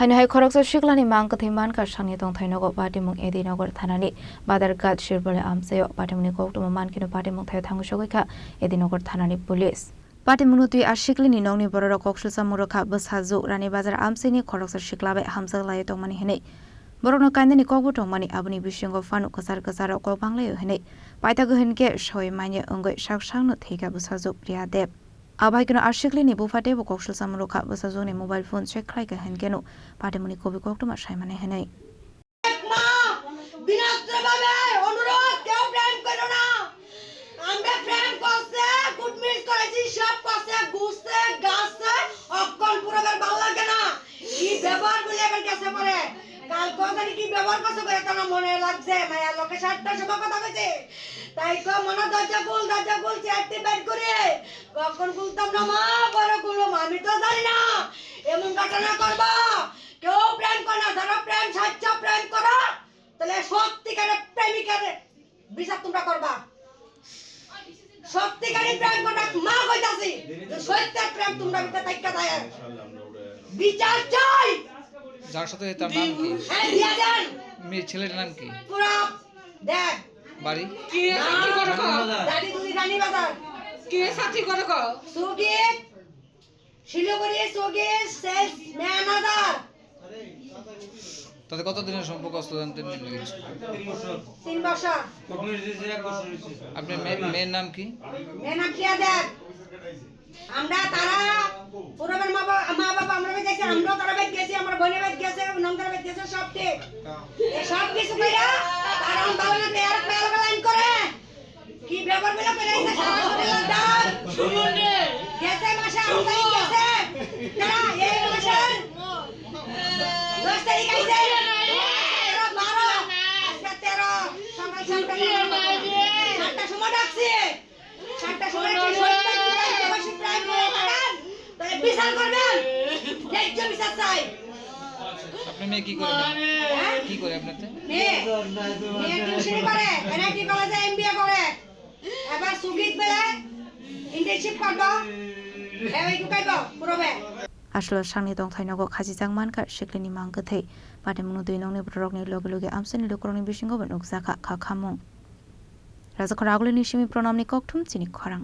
Haino Khoroksa Siklani Mankhwa Mankha Sakni Tongthai Nogo Patimung ADNagar Thanani Badhargath Sripalli Amchaio Patimung Koktwma Mankheno Patimung Thaio Thangwi Sogwikha ADNagar Thanani Police Patimung Siklini Nongni Bororo Khoroksa Murokha Bashaju Rani Bazar Amchaini Khoroksa Siklabe Hamzaklai Tongmani Hene Borokno Kaindani Kobu Tongmani Abuni Bishingo Fanu Kasar Kopanglayo Hene Paitago Henke Shoi Manye Ungoi Shaksangno Thega Bashaju Priadep Abaikino Siklini Bufate Bokshul Samurokha Bashajuni mobile phone check Klaika Henkeno Patimuni Kobi Koktwma Shaimane Hene সত্যিকারের প্রেম করা মা কইতাছি সত্যের প্রেম তোমরা ভিতরে তাইকা দাও বিচার চাই যার সাথে তার নাম কি হ্যাঁ দিয়া দেন মেয়ে ছেলের নাম কি পুরো দেখ বাড়ি কি সাথী করে কো দাদি তুমি রানী বাজার কি সাথী করে কো সুগে শিলিগুড়ি সুগে সেলস ম্যানেজার তাতে কত দিনের সম্পর্ক আসলো জানতে লেগেছে 3 বছর আপনার মেয়ের নাম কি মেয়ের নাম কি দেখ আমরা তারা পুরোবার মা বাবা আমরা গেছি আমরা তারা বেদ গেছি আমরা বোনে বেদ গেছে নন্দর বেদ গেছে সব ঠিক এই সব কিছু কইরা তারা বাবা না আর পেল লাইন করে কি ব্যবহার গুলো করে এই সারা দাও শুনুনে গেছে মাসে আমরা গেছে তারা এই মাসে 10 তারিখ আইছে 12 আজকে 13 সকাল 7টা সময় ডাকছি 7টা সময় বিচার করবেন ন্যায্য বিচার চাই আপনি মেয়ে কি করে কি করে আপনাতে মেয়ে টিউশন করে এনআইটি কলেজে এমবিএ করে এবার সুগীত বেলা ইন্টার্নশিপ করব এই ঢুকাইব পুরোবে Aslo Sakni Tongthai Nogo Khachijak Mankha Siklini Mangkwthwi Patimung Nongni Borokni Loge Amchaini Lokoroni Bishingo Nukjaka Khakhamung Raja Khoragulini Shimi Pronamni Koktwma Chini Khorang